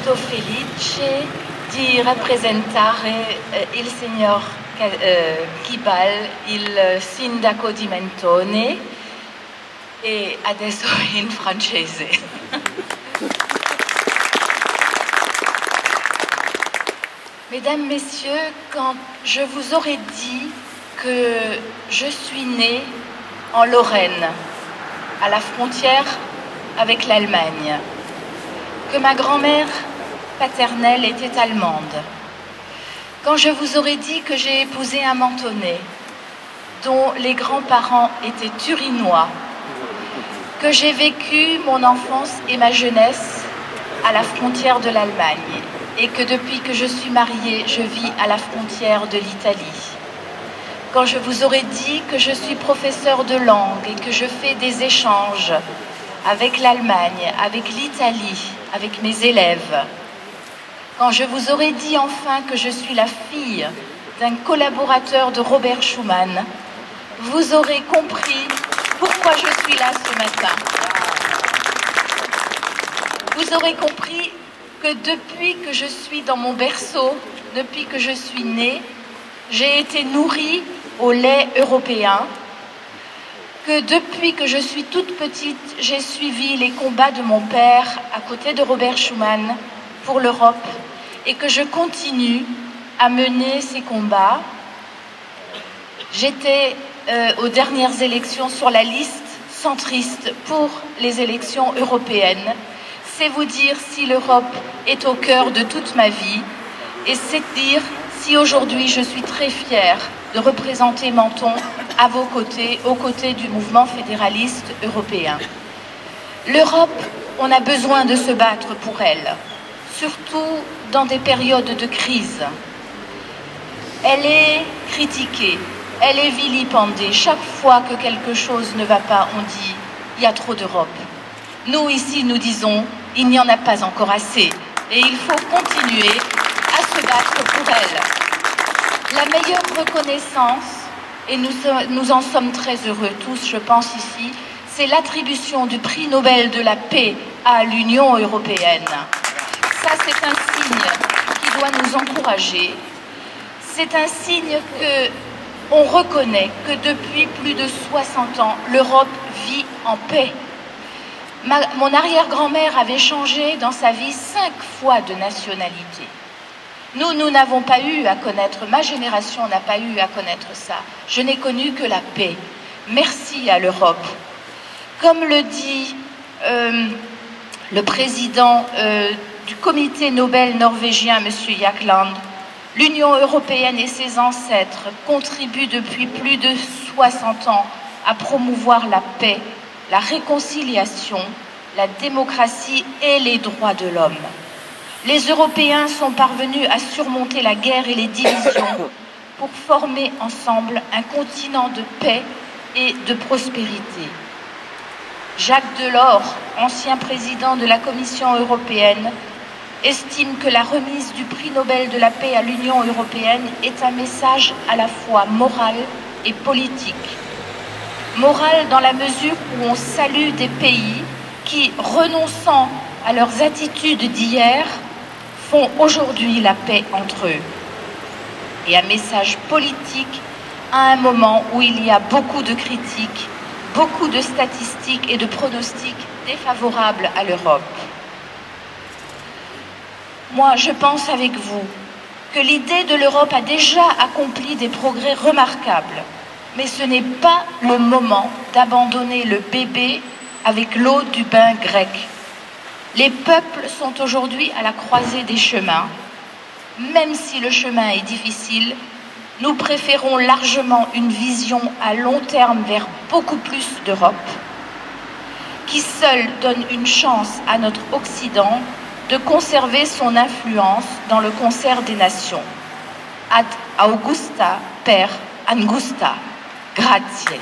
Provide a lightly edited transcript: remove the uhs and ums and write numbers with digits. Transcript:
molto felice di rappresentare il signor Kibal, il sindaco di Mentone, e adesso in francese. Mesdames, Messieurs, quand je vous aurais dit que je suis née en Lorraine, à la frontière avec l'Allemagne, que ma grand-mère paternelle était allemande, quand je vous aurais dit que j'ai épousé un Mentonnais, dont les grands-parents étaient turinois, que j'ai vécu mon enfance et ma jeunesse à la frontière de l'Allemagne, et que depuis que je suis mariée, je vis à la frontière de l'Italie. Quand je vous aurais dit que je suis professeure de langue et que je fais des échanges avec l'Allemagne, avec l'Italie, avec mes élèves. Quand je vous aurais dit enfin que je suis la fille d'un collaborateur de Robert Schuman, vous aurez compris pourquoi je suis là ce matin. Vous aurez compris que depuis que je suis dans mon berceau, depuis que je suis née, j'ai été nourrie au lait européen, que depuis que je suis toute petite, j'ai suivi les combats de mon père à côté de Robert Schuman pour l'Europe et que je continue à mener ces combats. J'étais aux dernières élections sur la liste centriste pour les élections européennes. C'est vous dire si l'Europe est au cœur de toute ma vie et c'est dire si aujourd'hui je suis très fière de représenter Menton à vos côtés, aux côtés du mouvement fédéraliste européen. L'Europe, on a besoin de se battre pour elle, surtout dans des périodes de crise. Elle est critiquée, elle est vilipendée. Chaque fois que quelque chose ne va pas, on dit « il y a trop d'Europe ». Nous, ici, nous disons « il n'y en a pas encore assez » et il faut continuer à se battre pour elle. La meilleure reconnaissance, et nous en sommes très heureux tous, je pense ici, c'est l'attribution du prix Nobel de la paix à l'Union européenne. Ça, c'est un signe qui doit nous encourager. C'est un signe qu'on reconnaît que depuis plus de 60 ans, l'Europe vit en paix. Mon arrière-grand-mère avait changé dans sa vie 5 fois de nationalité. Nous n'avons pas eu à connaître, ma génération n'a pas eu à connaître ça. Je n'ai connu que la paix. Merci à l'Europe. Comme le dit le président du comité Nobel norvégien, M. Jagland, l'Union européenne et ses ancêtres contribuent depuis plus de 60 ans à promouvoir la paix, la réconciliation, la démocratie et les droits de l'homme. Les Européens sont parvenus à surmonter la guerre et les divisions pour former ensemble un continent de paix et de prospérité. Jacques Delors, ancien président de la Commission européenne, estime que la remise du prix Nobel de la paix à l'Union européenne est un message à la fois moral et politique. Moral dans la mesure où on salue des pays qui, renonçant à leurs attitudes d'hier, font aujourd'hui la paix entre eux. Et un message politique à un moment où il y a beaucoup de critiques, beaucoup de statistiques et de pronostics défavorables à l'Europe. Moi, je pense avec vous que l'idée de l'Europe a déjà accompli des progrès remarquables, mais ce n'est pas le moment d'abandonner le bébé avec l'eau du bain grec. Les peuples sont aujourd'hui à la croisée des chemins. Même si le chemin est difficile, nous préférons largement une vision à long terme vers beaucoup plus d'Europe, qui seule donne une chance à notre Occident de conserver son influence dans le concert des nations. Ad Augusta per Angusta. Grazie.